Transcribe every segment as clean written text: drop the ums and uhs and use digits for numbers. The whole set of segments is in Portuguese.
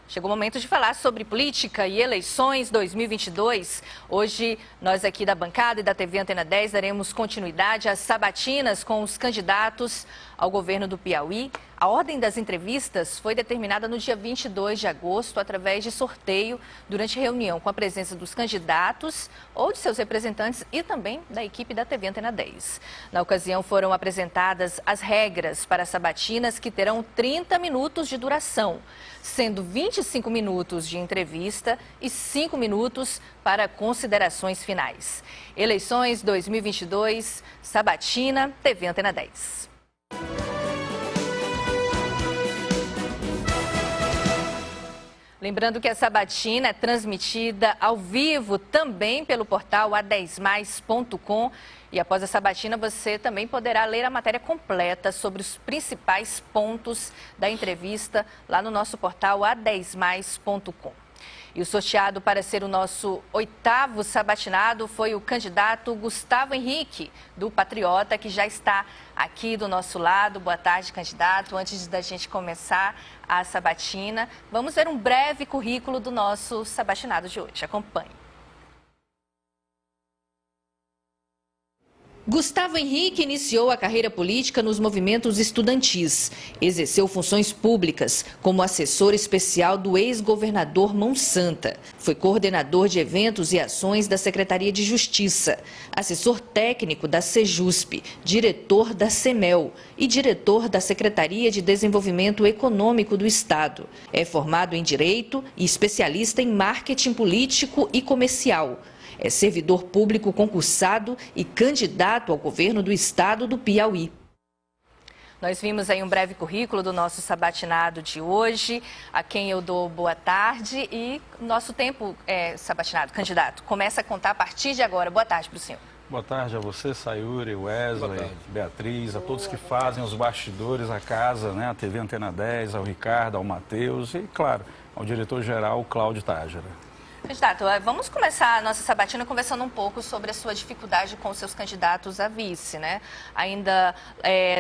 Chegou o momento de falar sobre política e eleições 2022. Hoje, nós aqui da bancada e da TV Antena 10 daremos continuidade às sabatinas com os candidatos ao governo do Piauí. A ordem das entrevistas foi determinada no dia 22 de agosto, através de sorteio, durante reunião com a presença dos candidatos ou de seus representantes e também da equipe da TV Antena 10. Na ocasião, foram apresentadas as regras para as sabatinas, que terão 30 minutos de duração, sendo 25 minutos de entrevista e 5 minutos para considerações finais. Eleições 2022, sabatina, TV Antena 10. Lembrando que a sabatina é transmitida ao vivo também pelo portal a10mais.com. E após a sabatina, você também poderá ler a matéria completa sobre os principais pontos da entrevista lá no nosso portal a10mais.com. E o sorteado para ser o nosso 8º sabatinado foi o candidato Gustavo Henrique, do Patriota, que já está aqui do nosso lado. Boa tarde, candidato. Antes da gente começar a sabatina, vamos ver um breve currículo do nosso sabatinado de hoje. Acompanhe. Gustavo Henrique iniciou a carreira política nos movimentos estudantis. Exerceu funções públicas, como assessor especial do ex-governador Mão Santa. Foi coordenador de eventos e ações da Secretaria de Justiça, assessor técnico da Sejusp, diretor da CEMEL e diretor da Secretaria de Desenvolvimento Econômico do Estado. É formado em Direito e especialista em marketing político e comercial. É servidor público concursado e candidato ao governo do estado do Piauí. Nós vimos aí um breve currículo do nosso sabatinado de hoje, a quem eu dou boa tarde. E nosso tempo, sabatinado, candidato, começa a contar a partir de agora. Boa tarde para o senhor. Boa tarde a você, Sayuri, Wesley, Beatriz, a todos que fazem os bastidores, a casa, né, a TV Antena 10, ao Ricardo, ao Matheus e, claro, ao diretor-geral, Cláudio Tágera. Candidato, vamos começar a nossa sabatina conversando um pouco sobre a sua dificuldade com os seus candidatos a vice, né? Ainda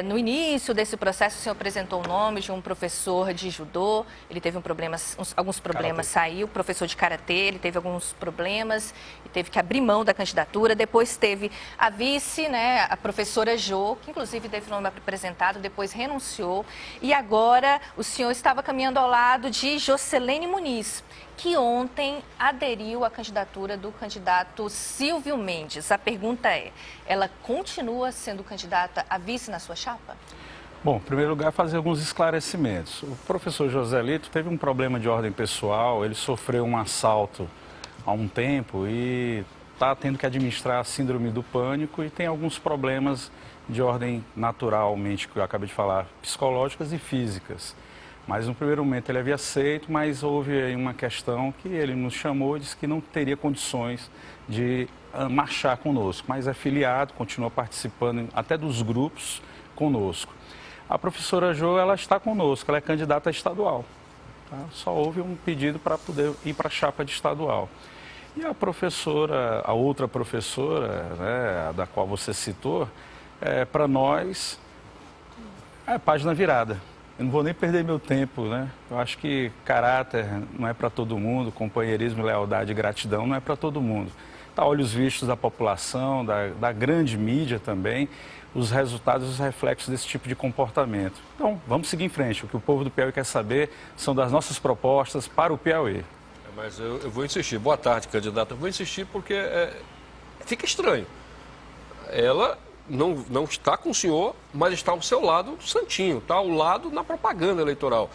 no início desse processo, o senhor apresentou o nome de um professor de judô, ele teve alguns problemas, saiu, professor de karatê, ele teve alguns problemas e teve que abrir mão da candidatura. Depois teve a vice, né, a professora Jo, que inclusive teve o nome apresentado, depois renunciou. E agora o senhor estava caminhando ao lado de Jocelene Muniz, que ontem aderiu à candidatura do candidato Silvio Mendes. A pergunta é, ela continua sendo candidata a vice na sua chapa? Bom, em primeiro lugar, fazer alguns esclarecimentos. O professor Joselito teve um problema de ordem pessoal, ele sofreu um assalto há um tempo e está tendo que administrar a síndrome do pânico e tem alguns problemas de ordem naturalmente, que eu acabei de falar, psicológicas e físicas. Mas no primeiro momento ele havia aceito, mas houve aí uma questão que ele nos chamou e disse que não teria condições de marchar conosco, mas é filiado, continua participando até dos grupos conosco. A professora Jo, ela está conosco, ela é candidata estadual. Tá? Só houve um pedido para poder ir para a chapa de estadual. E a professora, a outra professora, né, a da qual você citou, para nós é página virada. Eu não vou nem perder meu tempo, né? Eu acho que caráter não é para todo mundo, companheirismo, lealdade e gratidão não é para todo mundo. Está a olhos vistos da população, da grande mídia também, os resultados e os reflexos desse tipo de comportamento. Então, vamos seguir em frente. O que o povo do Piauí quer saber são das nossas propostas para o Piauí. Mas eu vou insistir. Boa tarde, candidato. Eu vou insistir porque fica estranho. Ela não está com o senhor, mas está ao seu lado santinho, está ao lado na propaganda eleitoral.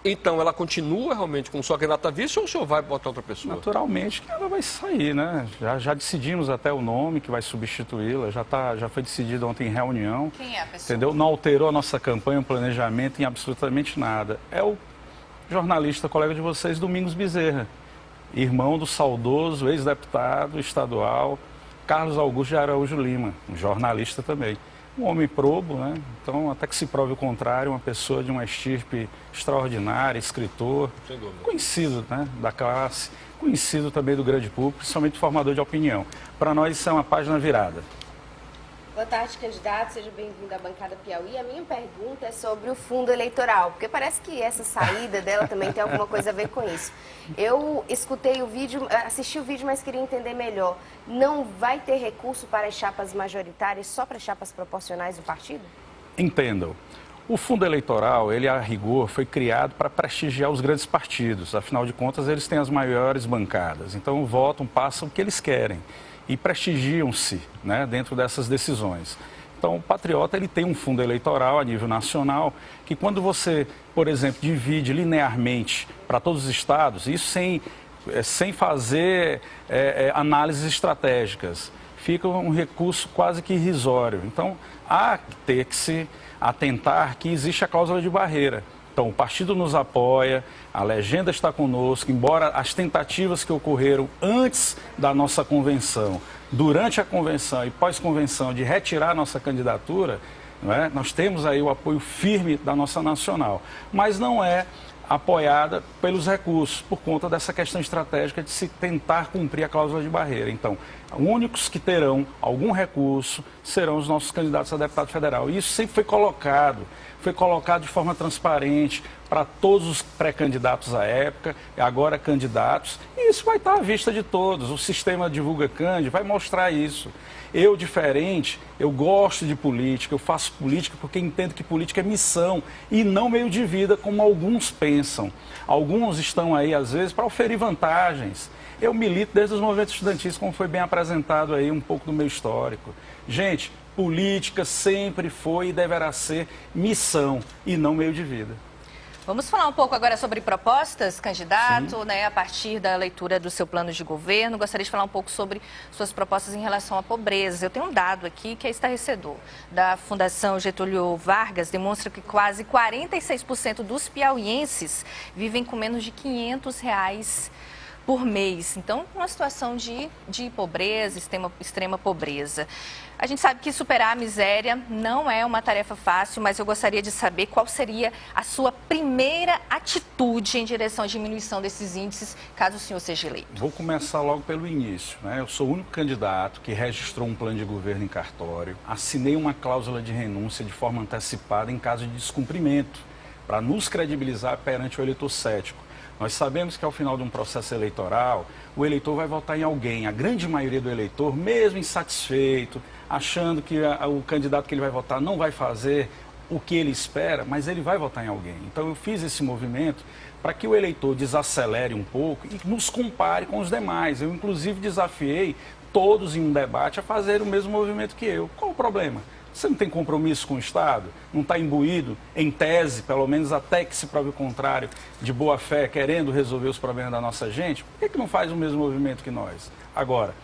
Então, ela continua realmente com sua candidata a vice ou o senhor vai botar outra pessoa? Naturalmente que ela vai sair, né? Já decidimos até o nome que vai substituí-la, já foi decidido ontem em reunião. Quem é a pessoa? Entendeu? Não alterou a nossa campanha, o planejamento em absolutamente nada. É o jornalista, colega de vocês, Domingos Bezerra, irmão do saudoso ex-deputado estadual Carlos Augusto de Araújo Lima, um jornalista também. Um homem probo, né? Então, até que se prove o contrário, uma pessoa de uma estirpe extraordinária, escritor, conhecido, né, da classe, conhecido também do grande público, principalmente formador de opinião. Para nós isso é uma página virada. Boa tarde, candidato. Seja bem-vindo à bancada Piauí. A minha pergunta é sobre o fundo eleitoral, porque parece que essa saída dela também tem alguma coisa a ver com isso. Eu escutei o vídeo, assisti o vídeo, mas queria entender melhor. Não vai ter recurso para as chapas majoritárias, só para as chapas proporcionais do partido? Entendam. O fundo eleitoral, ele a rigor, foi criado para prestigiar os grandes partidos. Afinal de contas, eles têm as maiores bancadas. Então, votam, passam o que eles querem e prestigiam-se, né, dentro dessas decisões. Então, o Patriota ele tem um fundo eleitoral a nível nacional que quando você, por exemplo, divide linearmente para todos os estados, isso sem fazer análises estratégicas, fica um recurso quase que irrisório. Então, há que ter que se atentar que existe a cláusula de barreira. Então, o partido nos apoia, a legenda está conosco, embora as tentativas que ocorreram antes da nossa convenção, durante a convenção e pós-convenção de retirar a nossa candidatura, não é? Nós temos aí o apoio firme da nossa nacional, mas não é apoiada pelos recursos, por conta dessa questão estratégica de se tentar cumprir a cláusula de barreira. Então, os únicos que terão algum recurso serão os nossos candidatos a deputado federal. E isso sempre foi colocado de forma transparente para todos os pré-candidatos à época, agora candidatos, e isso vai estar à vista de todos. O sistema Divulga Cand vai mostrar isso. Eu, diferente, eu gosto de política, eu faço política porque entendo que política é missão e não meio de vida, como alguns pensam. Alguns estão aí, às vezes, para oferir vantagens. Eu milito desde os movimentos estudantis, como foi bem apresentado aí, um pouco do meu histórico. Gente, política sempre foi e deverá ser missão e não meio de vida. Vamos falar um pouco agora sobre propostas, candidato, né, a partir da leitura do seu plano de governo. Gostaria de falar um pouco sobre suas propostas em relação à pobreza. Eu tenho um dado aqui que é estarrecedor. Da Fundação Getúlio Vargas, demonstra que quase 46% dos piauienses vivem com menos de R$500 por mês. Então, uma situação de pobreza, extrema pobreza. A gente sabe que superar a miséria não é uma tarefa fácil, mas eu gostaria de saber qual seria a sua primeira atitude em direção à diminuição desses índices, caso o senhor seja eleito. Vou começar logo pelo início, né? Eu sou o único candidato que registrou um plano de governo em cartório, assinei uma cláusula de renúncia de forma antecipada em caso de descumprimento, para nos credibilizar perante o eleitor cético. Nós sabemos que ao final de um processo eleitoral, o eleitor vai votar em alguém. A grande maioria do eleitor, mesmo insatisfeito, achando que o candidato que ele vai votar não vai fazer o que ele espera, mas ele vai votar em alguém. Então eu fiz esse movimento para que o eleitor desacelere um pouco e nos compare com os demais. Eu inclusive desafiei todos em um debate a fazer o mesmo movimento que eu. Qual o problema? Você não tem compromisso com o Estado? Não está imbuído, em tese, pelo menos até que se prove o contrário, de boa fé, querendo resolver os problemas da nossa gente? Por que não faz o mesmo movimento que nós? Agora,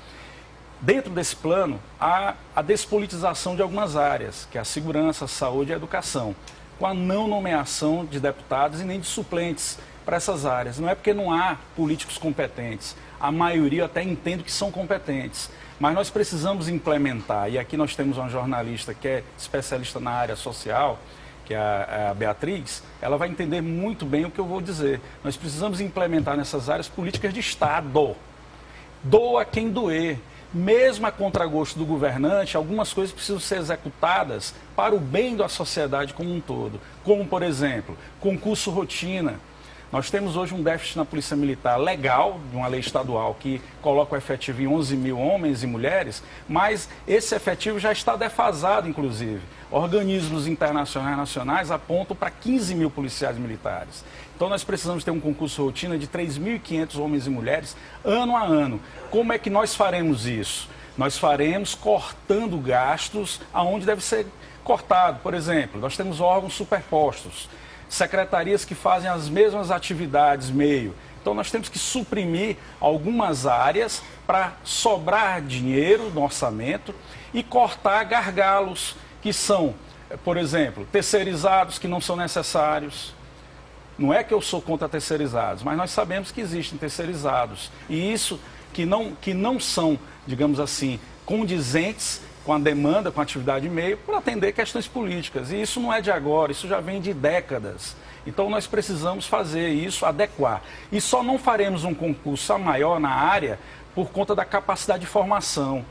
dentro desse plano, há a despolitização de algumas áreas, que é a segurança, a saúde e a educação, com a não nomeação de deputados e nem de suplentes para essas áreas. Não é porque não há políticos competentes. A maioria até entende que são competentes. Mas nós precisamos implementar, e aqui nós temos uma jornalista que é especialista na área social, que é a Beatriz, ela vai entender muito bem o que eu vou dizer. Nós precisamos implementar nessas áreas políticas de Estado. Doa quem doer. Mesmo a contragosto do governante, algumas coisas precisam ser executadas para o bem da sociedade como um todo. Como, por exemplo, concurso rotina. Nós temos hoje um déficit na Polícia Militar legal, de uma lei estadual que coloca o efetivo em 11 mil homens e mulheres, mas esse efetivo já está defasado, inclusive. Organismos internacionais e nacionais apontam para 15 mil policiais militares. Então nós precisamos ter um concurso rotina de 3.500 homens e mulheres ano a ano. Como é que nós faremos isso? Nós faremos cortando gastos aonde deve ser cortado. Por exemplo, nós temos órgãos superpostos, secretarias que fazem as mesmas atividades meio. Então nós temos que suprimir algumas áreas para sobrar dinheiro no orçamento e cortar gargalos que são, por exemplo, terceirizados que não são necessários. Não é que eu sou contra terceirizados, mas nós sabemos que existem terceirizados. E isso que não são, digamos assim, condizentes com a demanda, com a atividade meio, para atender questões políticas. E isso não é de agora, isso já vem de décadas. Então nós precisamos fazer isso, adequar. E só não faremos um concurso maior na área por conta da capacidade de formação.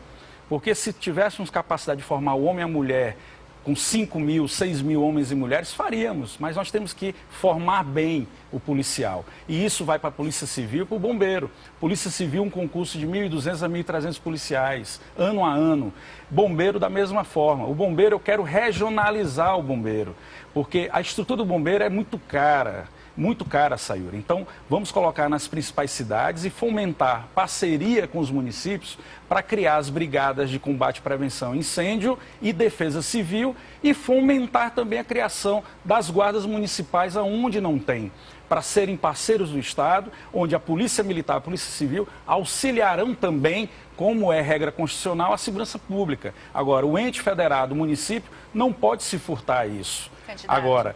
Porque se tivéssemos capacidade de formar o homem e a mulher com 5 mil, 6 mil homens e mulheres, faríamos. Mas nós temos que formar bem o policial. E isso vai para a Polícia Civil e para o Bombeiro. Polícia Civil, um concurso de 1.200 a 1.300 policiais, ano a ano. Bombeiro da mesma forma. O bombeiro, eu quero regionalizar o bombeiro, porque a estrutura do bombeiro é muito cara. Muito cara, Sayuri. Então, vamos colocar nas principais cidades e fomentar parceria com os municípios para criar as brigadas de combate, prevenção, incêndio e defesa civil e fomentar também a criação das guardas municipais aonde não tem, para serem parceiros do Estado, onde a Polícia Militar, a Polícia Civil auxiliarão também, como é regra constitucional, a segurança pública. Agora, o ente federado, o município, não pode se furtar a isso. Candidato. Agora,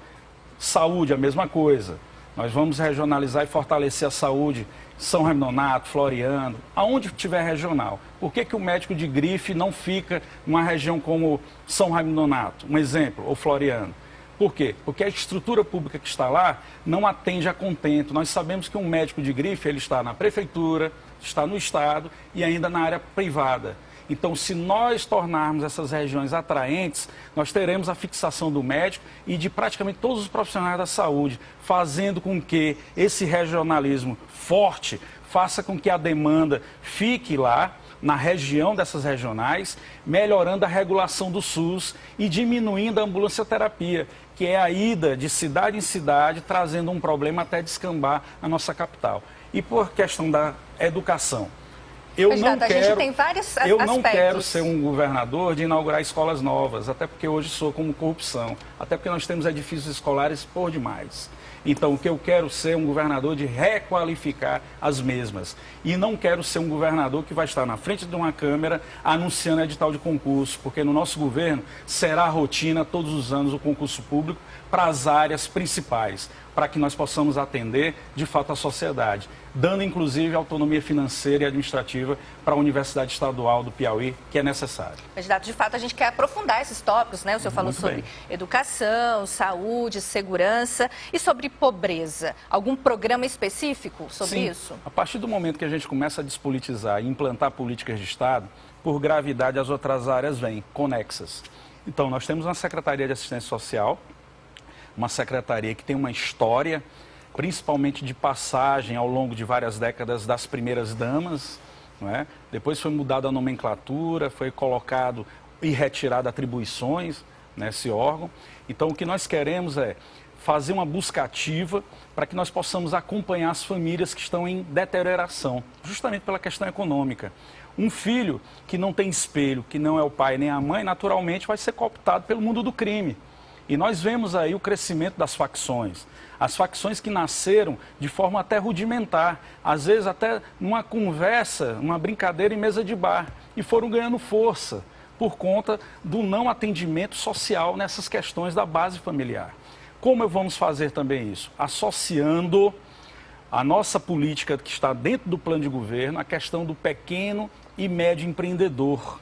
saúde, a mesma coisa. Nós vamos regionalizar e fortalecer a saúde, São Raimundo Nonato, Floriano, aonde tiver regional. Por que o médico de grife não fica numa região como São Raimundo Nonato, um exemplo, ou Floriano? Por quê? Porque a estrutura pública que está lá não atende a contento. Nós sabemos que um médico de grife, ele está na prefeitura, está no Estado e ainda na área privada. Então, se nós tornarmos essas regiões atraentes, nós teremos a fixação do médico e de praticamente todos os profissionais da saúde, fazendo com que esse regionalismo forte faça com que a demanda fique lá, na região dessas regionais, melhorando a regulação do SUS e diminuindo a ambulancioterapia, que é a ida de cidade em cidade, trazendo um problema até descambar a nossa capital. E por questão da educação. Eu não quero ser um governador de inaugurar escolas novas, até porque hoje sou como corrupção, até porque nós temos edifícios escolares por demais. Então, o que eu quero ser um governador de requalificar as mesmas. E não quero ser um governador que vai estar na frente de uma câmera anunciando edital de concurso, porque no nosso governo será a rotina todos os anos o concurso público para as áreas principais, para que nós possamos atender de fato a sociedade, dando inclusive autonomia financeira e administrativa para a Universidade Estadual do Piauí, que é necessário. Candidato, de fato a gente quer aprofundar esses tópicos, né? O senhor falou sobre educação, saúde, segurança e sobre pobreza. Algum programa específico sobre isso? A partir do momento que a gente começa a despolitizar e implantar políticas de Estado, por gravidade as outras áreas vêm conexas. Então, nós temos uma Secretaria de Assistência Social, uma secretaria que tem uma história, principalmente de passagem ao longo de várias décadas das primeiras damas, não é? Depois foi mudada a nomenclatura, foi colocado e retirado atribuições nesse órgão. Então, o que nós queremos é fazer uma busca ativa para que nós possamos acompanhar as famílias que estão em deterioração, justamente pela questão econômica. Um filho que não tem espelho, que não é o pai nem a mãe, naturalmente vai ser cooptado pelo mundo do crime. E nós vemos aí o crescimento das facções. As facções que nasceram de forma até rudimentar, às vezes até numa conversa, uma brincadeira em mesa de bar, e foram ganhando força por conta do não atendimento social nessas questões da base familiar. Como vamos fazer também isso? Associando a nossa política que está dentro do plano de governo à questão do pequeno e médio empreendedor.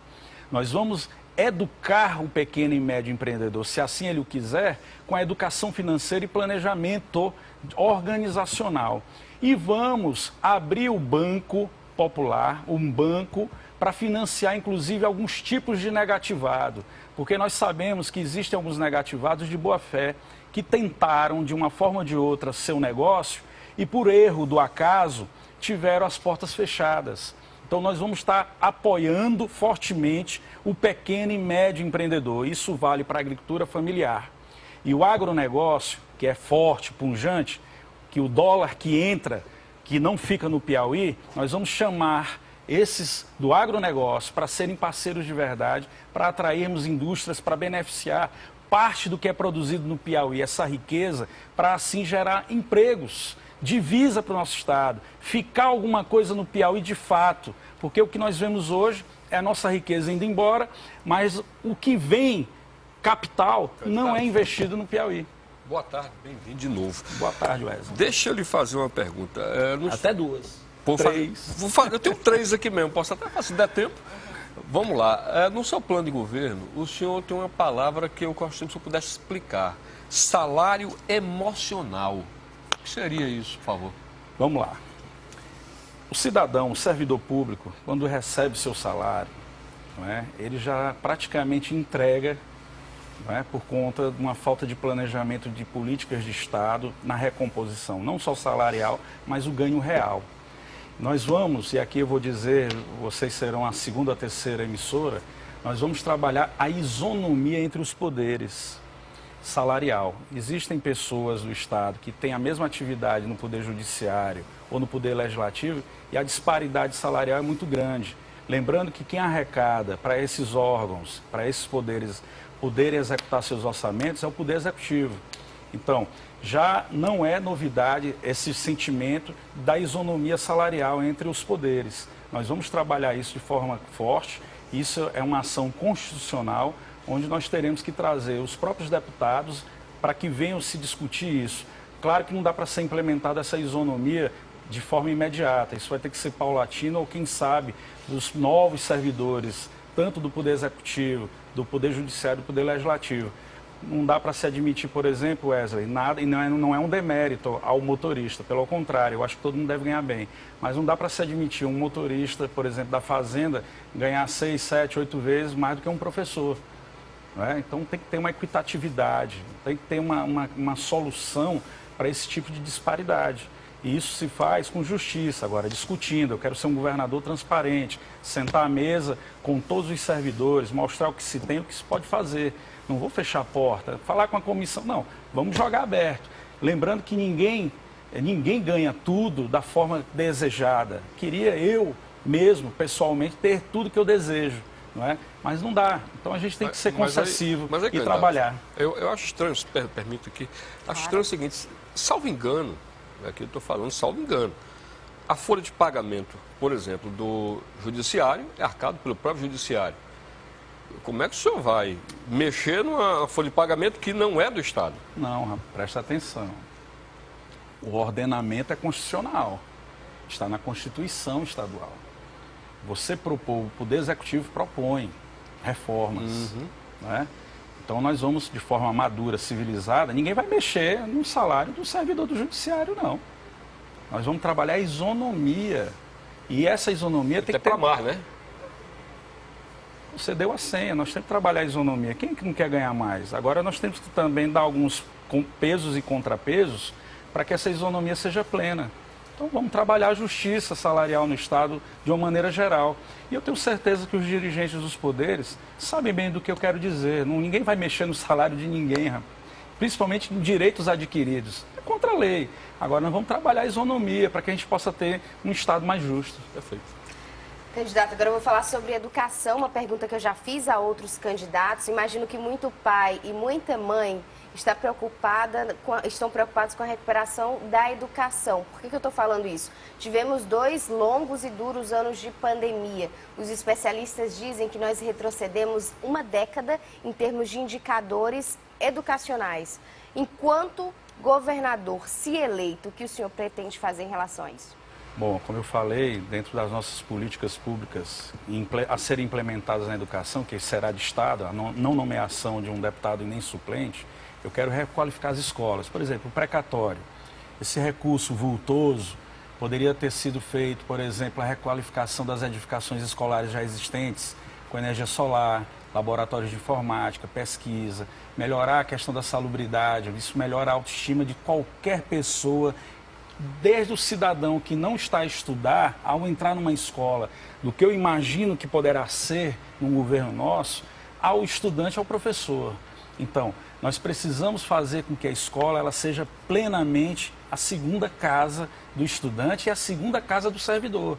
Nós vamos educar o pequeno e médio empreendedor, se assim ele o quiser, com a educação financeira e planejamento organizacional. E vamos abrir o Banco Popular, um banco para financiar inclusive alguns tipos de negativado, porque nós sabemos que existem alguns negativados de boa fé que tentaram de uma forma ou de outra seu negócio e por erro do acaso tiveram as portas fechadas. Então, nós vamos estar apoiando fortemente o pequeno e médio empreendedor. Isso vale para a agricultura familiar. E o agronegócio, que é forte, pujante, que o dólar que entra, que não fica no Piauí, nós vamos chamar esses do agronegócio para serem parceiros de verdade, para atrairmos indústrias, para beneficiar parte do que é produzido no Piauí, essa riqueza, para assim gerar empregos, divisa para o nosso estado, ficar alguma coisa no Piauí de fato, porque o que nós vemos hoje é a nossa riqueza indo embora, mas o que vem, capital, não é investido no Piauí. Boa tarde, bem-vindo de novo. Boa tarde, Wesley. Deixa eu lhe fazer uma pergunta. Até duas. Três. Eu tenho três aqui mesmo, posso até fazer, se der tempo. Vamos lá. No seu plano de governo, o senhor tem uma palavra que eu gostaria que o senhor pudesse explicar. Salário emocional. O que seria isso, por favor? Vamos lá. O cidadão, o servidor público, quando recebe seu salário, não é? Ele já praticamente entrega, não é? Por conta de uma falta de planejamento de políticas de Estado na recomposição, não só salarial, mas o ganho real. Nós vamos, e aqui eu vou dizer, vocês serão a segunda ou terceira emissora, nós vamos trabalhar a isonomia entre os poderes salarial. Existem pessoas do Estado que têm a mesma atividade no Poder Judiciário ou no Poder Legislativo e a disparidade salarial é muito grande. Lembrando que quem arrecada para esses órgãos, para esses poderes, poderem executar seus orçamentos é o Poder Executivo. Então, já não é novidade esse sentimento da isonomia salarial entre os poderes. Nós vamos trabalhar isso de forma forte. Isso é uma ação constitucional, onde nós teremos que trazer os próprios deputados para que venham se discutir isso. Claro que não dá para ser implementada essa isonomia de forma imediata. Isso vai ter que ser paulatino ou, quem sabe, dos novos servidores, tanto do Poder Executivo, do Poder Judiciário e do Poder Legislativo. Não dá para se admitir, por exemplo, Wesley, nada, e não é um demérito ao motorista, pelo contrário, eu acho que todo mundo deve ganhar bem. Mas não dá para se admitir um motorista, por exemplo, da fazenda, ganhar 6, 7, 8 vezes mais do que um professor. Não é? Então tem que ter uma equitatividade, tem que ter uma solução para esse tipo de disparidade. E isso se faz com justiça, agora, discutindo. Eu quero ser um governador transparente, sentar à mesa com todos os servidores, mostrar o que se tem e o que se pode fazer. Não vou fechar a porta, falar com a comissão, não, vamos jogar aberto. Lembrando que ninguém ganha tudo da forma desejada. Queria eu mesmo, pessoalmente, ter tudo que eu desejo, não é? Mas não dá. Então a gente tem que ser concessivo e trabalhar. Eu acho estranho, se permito aqui, acho estranho o seguinte, salvo engano, aqui eu estou falando, salvo engano, a folha de pagamento, por exemplo, do judiciário é arcado pelo próprio judiciário. Como é que o senhor vai mexer numa folha de pagamento que não é do Estado? Não, presta atenção. O ordenamento é constitucional. Está na Constituição estadual. Você propôs, o Poder Executivo propõe reformas. Né? Então nós vamos, de forma madura, civilizada, ninguém vai mexer no salário do servidor do Judiciário, não. Nós vamos trabalhar a isonomia. E essa isonomia tem que ter... Reclamar, né? Você deu a senha, nós temos que trabalhar a isonomia. Quem que não quer ganhar mais? Agora nós temos que também dar alguns pesos e contrapesos para que essa isonomia seja plena. Então vamos trabalhar a justiça salarial no Estado de uma maneira geral. E eu tenho certeza que os dirigentes dos poderes sabem bem do que eu quero dizer. Ninguém vai mexer no salário de ninguém, rapaz. Principalmente em direitos adquiridos. É contra a lei. Agora nós vamos trabalhar a isonomia para que a gente possa ter um Estado mais justo. Perfeito. Candidato, agora eu vou falar sobre educação, uma pergunta que eu já fiz a outros candidatos. Imagino que muito pai e muita mãe estão preocupados com a recuperação da educação. Por que eu estou falando isso? Tivemos 2 longos e duros anos de pandemia. Os especialistas dizem que nós retrocedemos uma década em termos de indicadores educacionais. Enquanto governador, se eleito, o que o senhor pretende fazer em relação a isso? Bom, como eu falei, dentro das nossas políticas públicas a serem implementadas na educação, que será de Estado, a não nomeação de um deputado e nem suplente, eu quero requalificar as escolas. Por exemplo, o precatório. Esse recurso vultoso poderia ter sido feito, por exemplo, a requalificação das edificações escolares já existentes, com energia solar, laboratórios de informática, pesquisa, melhorar a questão da salubridade, isso melhora a autoestima de qualquer pessoa, desde o cidadão que não está a estudar, ao entrar numa escola, do que eu imagino que poderá ser num governo nosso, ao estudante, ao professor. Então, nós precisamos fazer com que a escola ela seja plenamente a segunda casa do estudante e a segunda casa do servidor.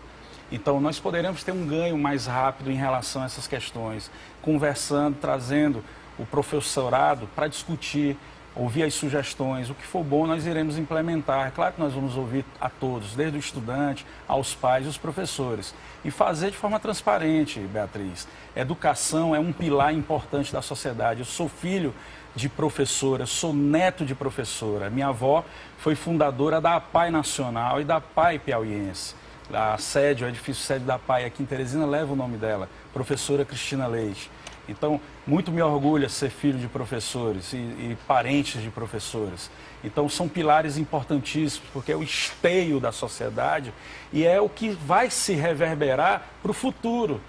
Então, nós poderemos ter um ganho mais rápido em relação a essas questões, conversando, trazendo o professorado para discutir, ouvir as sugestões, o que for bom nós iremos implementar. É claro que nós vamos ouvir a todos, desde o estudante, aos pais e os professores. E fazer de forma transparente, Beatriz. Educação é um pilar importante da sociedade. Eu sou filho de professora, sou neto de professora. Minha avó foi fundadora da APAE Nacional e da APAE Piauiense. A sede, o edifício sede da APAE aqui em Teresina leva o nome dela, professora Cristina Leite. Então, muito me orgulha ser filho de professores e parentes de professores. Então, são pilares importantíssimos, porque é o esteio da sociedade e é o que vai se reverberar para o futuro.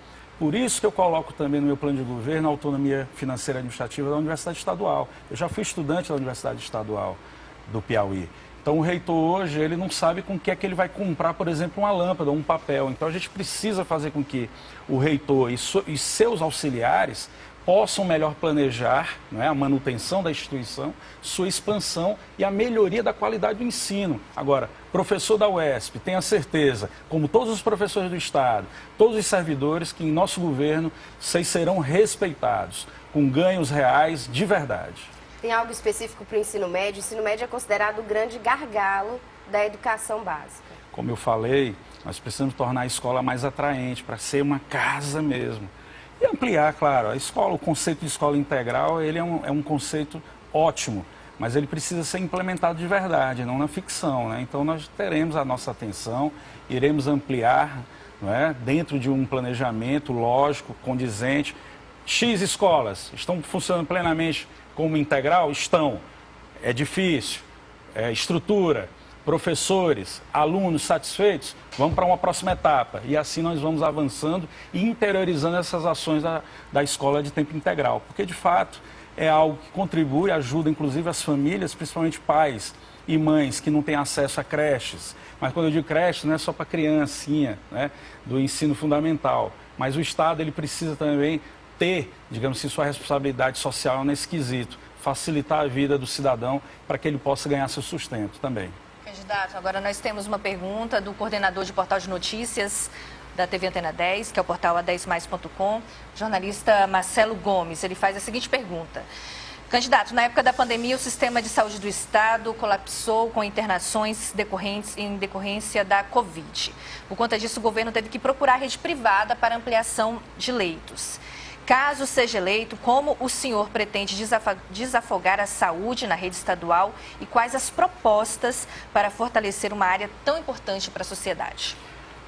Por isso que eu coloco também no meu plano de governo a autonomia financeira e administrativa da Universidade Estadual. Eu já fui estudante da Universidade Estadual do Piauí. Então o reitor hoje, ele não sabe com o que é que ele vai comprar, por exemplo, uma lâmpada ou um papel. Então a gente precisa fazer com que o reitor e seus auxiliares possam melhor planejar, não é, a manutenção da instituição, sua expansão e a melhoria da qualidade do ensino. Agora, professor da UESP, tenha certeza, como todos os professores do Estado, todos os servidores, que em nosso governo vocês serão respeitados, com ganhos reais de verdade. Tem algo específico para o ensino médio? O ensino médio é considerado o grande gargalo da educação básica. Como eu falei, nós precisamos tornar a escola mais atraente, para ser uma casa mesmo. E ampliar, claro, a escola, o conceito de escola integral, ele é um conceito ótimo, mas ele precisa ser implementado de verdade, não na ficção, né? Então nós teremos a nossa atenção, iremos ampliar, não é, dentro de um planejamento lógico, condizente. X escolas estão funcionando plenamente como integral? Estão. É difícil, estrutura, professores, alunos satisfeitos, vamos para uma próxima etapa. E assim nós vamos avançando e interiorizando essas ações da escola de tempo integral. Porque, de fato, é algo que contribui, ajuda, inclusive, as famílias, principalmente pais e mães que não têm acesso a creches. Mas quando eu digo creche, não é só para criancinha, né, do ensino fundamental. Mas o Estado, ele precisa também ter, digamos assim, sua responsabilidade social nesse quesito. Facilitar a vida do cidadão para que ele possa ganhar seu sustento também. Candidato, agora nós temos uma pergunta do coordenador de portal de notícias da TV Antena 10, que é o portal a10mais.com, jornalista Marcelo Gomes. Ele faz a seguinte pergunta. Candidato, na época da pandemia, o sistema de saúde do Estado colapsou com internações em decorrência da Covid. Por conta disso, o governo teve que procurar rede privada para ampliação de leitos. Caso seja eleito, como o senhor pretende desafogar a saúde na rede estadual e quais as propostas para fortalecer uma área tão importante para a sociedade?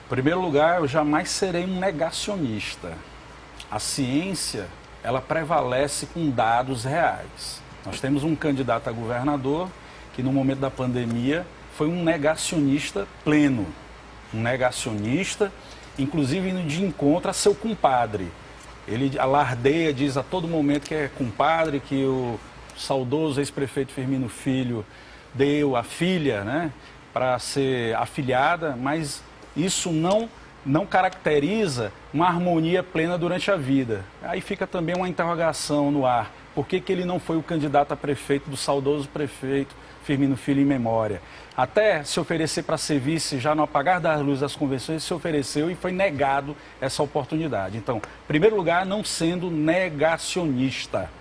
Em primeiro lugar, eu jamais serei um negacionista. A ciência, ela prevalece com dados reais. Nós temos um candidato a governador que no momento da pandemia foi um negacionista pleno. Um negacionista, inclusive indo de encontro a seu compadre. Ele alardeia, diz a todo momento que é compadre, que o saudoso ex-prefeito Firmino Filho deu a filha, né, para ser afilhada, mas isso não caracteriza uma harmonia plena durante a vida. Aí fica também uma interrogação no ar. Por que ele não foi o candidato a prefeito do saudoso prefeito Firmino Filho em memória? Até se oferecer para ser vice, já no apagar das luzes das convenções, se ofereceu e foi negado essa oportunidade. Então, em primeiro lugar, não sendo negacionista.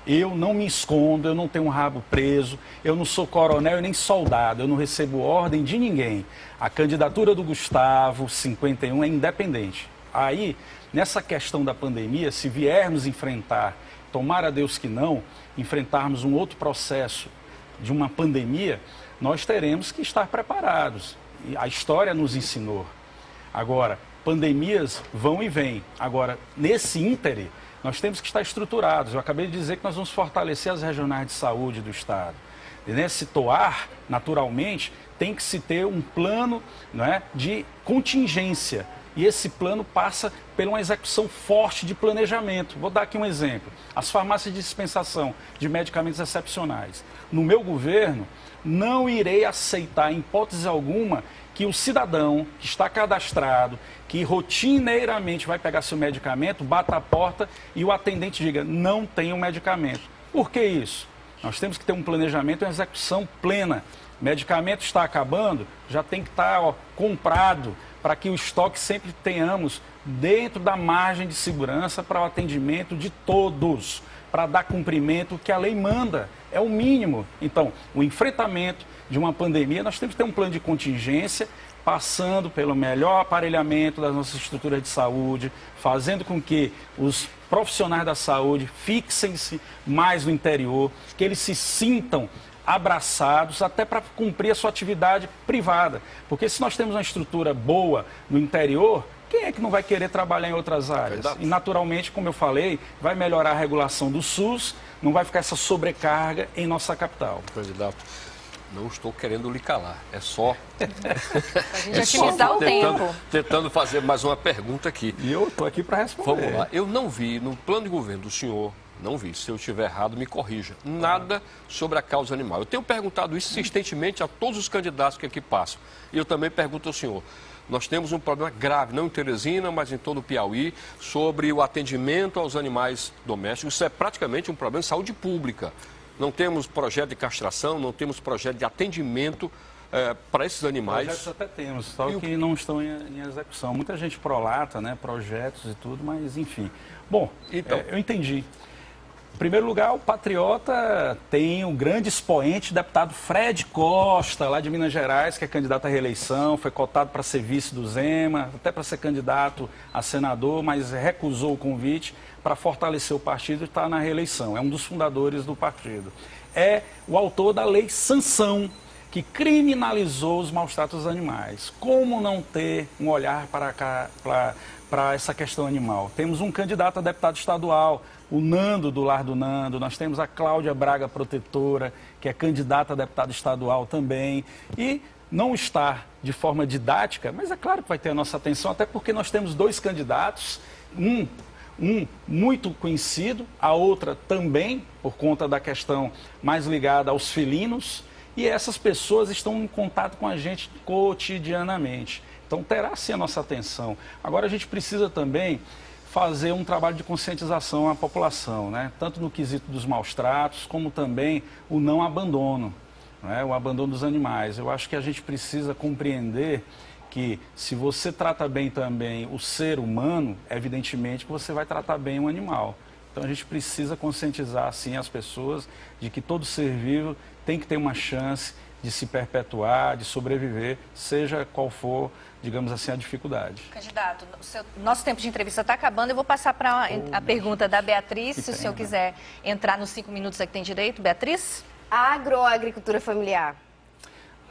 Eu não me escondo, eu não tenho um rabo preso, eu não sou coronel e nem soldado, eu não recebo ordem de ninguém. A candidatura do Gustavo, 51, é independente. Aí, nessa questão da pandemia, se viermos enfrentar, tomara Deus que não, enfrentarmos um outro processo de uma pandemia, nós teremos que estar preparados. E a história nos ensinou. Agora, pandemias vão e vêm. Agora, nesse íntere, nós temos que estar estruturados. Eu acabei de dizer que nós vamos fortalecer as regionais de saúde do Estado. E nesse TOAR, naturalmente, tem que se ter um plano, não é, de contingência. E esse plano passa por uma execução forte de planejamento. Vou dar aqui um exemplo. As farmácias de dispensação de medicamentos excepcionais. No meu governo, não irei aceitar, em hipótese alguma, que o cidadão que está cadastrado, que rotineiramente vai pegar seu medicamento, bata a porta e o atendente diga, não tem o medicamento. Por que isso? Nós temos que ter um planejamento e uma execução plena. O medicamento está acabando, já tem que estar comprado para que o estoque sempre tenhamos dentro da margem de segurança para o atendimento de todos, para dar cumprimento que a lei manda, é o mínimo. Então, o enfrentamento de uma pandemia, nós temos que ter um plano de contingência, passando pelo melhor aparelhamento das nossas estruturas de saúde, fazendo com que os profissionais da saúde fixem-se mais no interior, que eles se sintam abraçados até para cumprir a sua atividade privada. Porque se nós temos uma estrutura boa no interior, quem é que não vai querer trabalhar em outras áreas? Verdade. E naturalmente, como eu falei, vai melhorar a regulação do SUS, não vai ficar essa sobrecarga em nossa capital. Candidato. Não estou querendo lhe calar, é só... A gente otimizar o tempo. Tentando fazer mais uma pergunta aqui. E eu estou aqui para responder. Vamos lá. Eu não vi no plano de governo do senhor, não vi, se eu estiver errado, me corrija, nada sobre a causa animal. Eu tenho perguntado isso insistentemente a todos os candidatos que aqui passam. E eu também pergunto ao senhor. Nós temos um problema grave, não em Teresina, mas em todo o Piauí, sobre o atendimento aos animais domésticos. Isso é praticamente um problema de saúde pública. Não temos projeto de castração, não temos projeto de atendimento para esses animais. Projetos até temos, só que não estão em execução. Muita gente prolata, né, projetos e tudo, mas enfim. Bom, então, eu entendi. Em primeiro lugar, o Patriota tem um grande expoente, deputado Fred Costa, lá de Minas Gerais, que é candidato à reeleição, foi cotado para ser vice do Zema, até para ser candidato a senador, mas recusou o convite para fortalecer o partido e está na reeleição. É um dos fundadores do partido. É o autor da Lei Sanção, que criminalizou os maus-tratos aos animais. Como não ter um olhar para essa questão animal? Temos um candidato a deputado estadual, o Nando, do Lar do Nando, nós temos a Cláudia Braga Protetora, que é candidata a deputada estadual também, e não está de forma didática, mas é claro que vai ter a nossa atenção, até porque nós temos dois candidatos, um muito conhecido, a outra também, por conta da questão mais ligada aos felinos, e essas pessoas estão em contato com a gente cotidianamente. Então terá sim a nossa atenção. Agora a gente precisa também fazer um trabalho de conscientização à população, né? Tanto no quesito dos maus tratos, como também o não abandono, né? O abandono dos animais. Eu acho que a gente precisa compreender que se você trata bem também o ser humano, evidentemente que você vai tratar bem o animal. Então a gente precisa conscientizar sim as pessoas de que todo ser vivo tem que ter uma chance de se perpetuar, de sobreviver, seja qual for, digamos assim, a dificuldade. Candidato, nosso tempo de entrevista está acabando. Eu vou passar para a pergunta da Beatriz, se o senhor quiser entrar nos 5 minutos que tem direito. Beatriz? Agro ou agricultura familiar?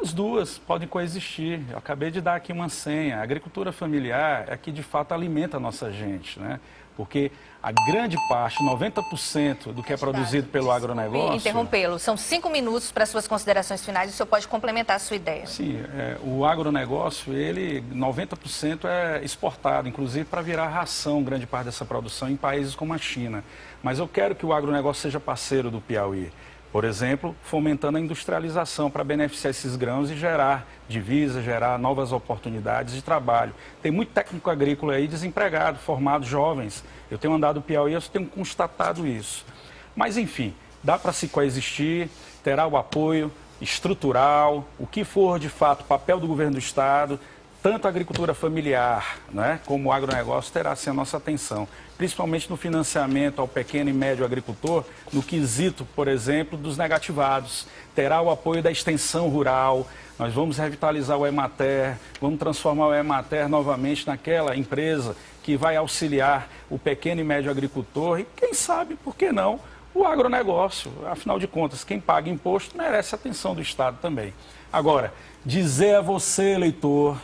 As duas podem coexistir. Eu acabei de dar aqui uma senha. A agricultura familiar é que, de fato, alimenta a nossa gente, né? Porque a grande parte, 90% do que é produzido pelo agronegócio... Interrompê-lo. São 5 minutos para suas considerações finais e o senhor pode complementar a sua ideia. Sim, o agronegócio, 90% é exportado, inclusive para virar ração, grande parte dessa produção, em países como a China. Mas eu quero que o agronegócio seja parceiro do Piauí. Por exemplo, fomentando a industrialização para beneficiar esses grãos e gerar divisas, gerar novas oportunidades de trabalho. Tem muito técnico agrícola aí desempregado, formado, jovens. Eu tenho andado no Piauí, eu tenho constatado isso. Mas, enfim, dá para se coexistir, terá o apoio estrutural, o que for, de fato, papel do governo do Estado, tanto a agricultura familiar, né, como o agronegócio terá sim a nossa atenção, principalmente no financiamento ao pequeno e médio agricultor, no quesito, por exemplo, dos negativados. Terá o apoio da extensão rural, nós vamos revitalizar o Emater, vamos transformar o Emater novamente naquela empresa que vai auxiliar o pequeno e médio agricultor e, quem sabe, por que não, o agronegócio. Afinal de contas, quem paga imposto merece a atenção do Estado também. Agora, dizer a você, eleitor,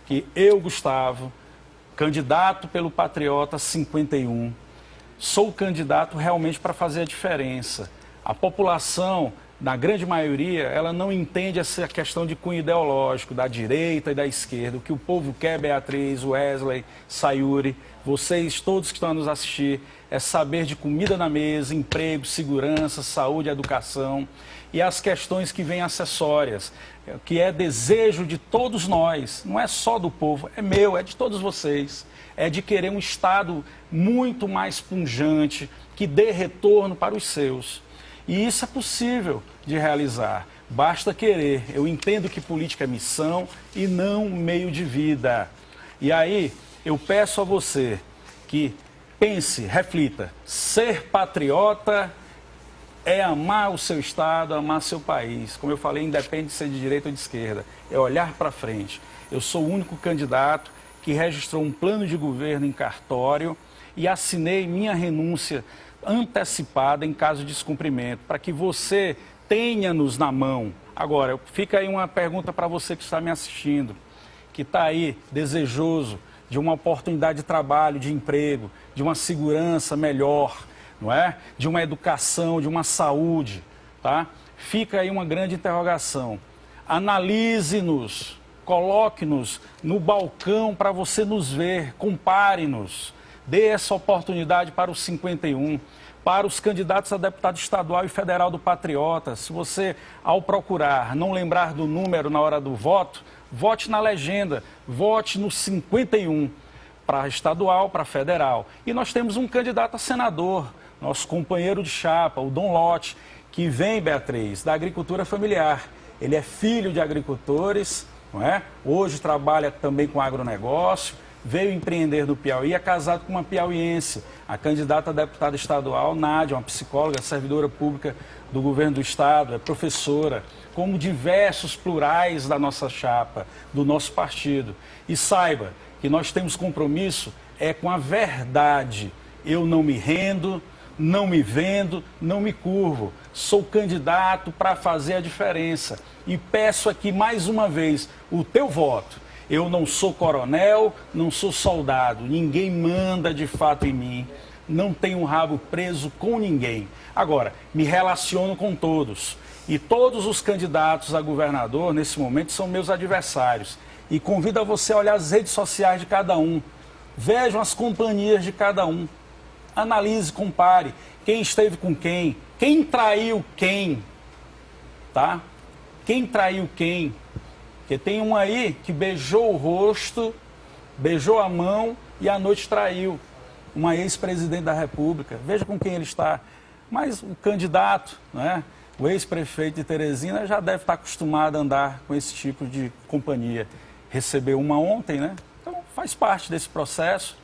que eu, Gustavo, candidato pelo Patriota 51, sou candidato realmente para fazer a diferença. A população, na grande maioria, ela não entende essa questão de cunho ideológico, da direita e da esquerda. O que o povo quer, Beatriz, Wesley, Sayuri, vocês todos que estão a nos assistir, é saber de comida na mesa, emprego, segurança, saúde, educação e as questões que vêm acessórias, que é desejo de todos nós, não é só do povo, é meu, é de todos vocês, é de querer um Estado muito mais pujante, que dê retorno para os seus. E isso é possível de realizar, basta querer. Eu entendo que política é missão e não meio de vida. E aí, eu peço a você que pense, reflita, ser patriota é amar o seu Estado, amar seu país. Como eu falei, independe de ser de direita ou de esquerda, é olhar para frente. Eu sou o único candidato que registrou um plano de governo em cartório e assinei minha renúncia antecipada em caso de descumprimento, para que você tenha-nos na mão. Agora, fica aí uma pergunta para você que está me assistindo, que está aí desejoso de uma oportunidade de trabalho, de emprego, de uma segurança melhor, não é? De uma educação, de uma saúde, tá? fica aí uma grande interrogação. Analise-nos, coloque-nos no balcão para você nos ver, compare-nos, dê essa oportunidade para os 51, para os candidatos a deputado estadual e federal do Patriota. Se você, ao procurar, não lembrar do número na hora do voto, vote na legenda, vote no 51, para estadual, para federal. E nós temos um candidato a senador, nosso companheiro de chapa, o Dom Lote, que vem, Beatriz, da agricultura familiar. Ele é filho de agricultores, não é? Hoje trabalha também com agronegócio, veio empreender no Piauí, é casado com uma piauiense, a candidata a deputada estadual, Nádia, uma psicóloga, servidora pública do governo do estado, é professora, como diversos plurais da nossa chapa, do nosso partido. E saiba que nós temos compromisso com a verdade. Eu não me rendo, não me vendo, não me curvo. Sou candidato para fazer a diferença. E peço aqui mais uma vez o teu voto. Eu não sou coronel, não sou soldado. Ninguém manda de fato em mim. Não tenho um rabo preso com ninguém. Agora, me relaciono com todos. E todos os candidatos a governador, nesse momento, são meus adversários. E convido a você a olhar as redes sociais de cada um. Vejam as companhias de cada um. Analise, compare quem esteve com quem traiu quem, tá? Quem traiu quem? Porque tem um aí que beijou o rosto, beijou a mão e à noite traiu. Uma ex-presidente da República. Veja com quem ele está. Mas o candidato, né? O ex-prefeito de Teresina já deve estar acostumado a andar com esse tipo de companhia. Recebeu uma ontem, né? Então faz parte desse processo.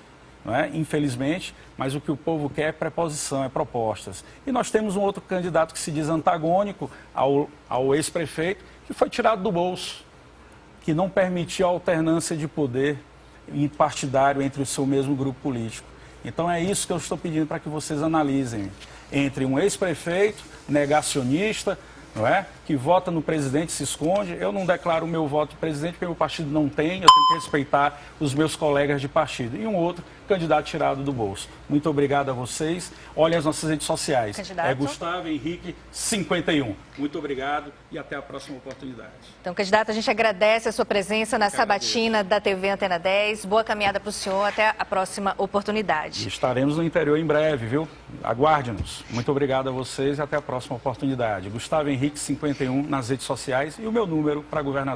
Não é? Infelizmente, mas o que o povo quer é preposição, é propostas. E nós temos um outro candidato que se diz antagônico ao ex-prefeito, que foi tirado do bolso, que não permitiu a alternância de poder partidário entre o seu mesmo grupo político. Então é isso que eu estou pedindo para que vocês analisem. Entre um ex-prefeito, negacionista, não é? Que vota no presidente e se esconde. Eu não declaro o meu voto de presidente porque o meu partido não tem, eu tenho que respeitar os meus colegas de partido. E um outro candidato tirado do bolso. Muito obrigado a vocês. Olhem as nossas redes sociais. Candidato. É Gustavo Henrique 51. Muito obrigado e até a próxima oportunidade. Então, candidato, a gente agradece a sua presença na sabatina da TV Antena 10. Boa caminhada para o senhor. Até a próxima oportunidade. Estaremos no interior em breve, viu? Aguarde-nos. Muito obrigado a vocês e até a próxima oportunidade. Gustavo Henrique 51 nas redes sociais e o meu número para governador.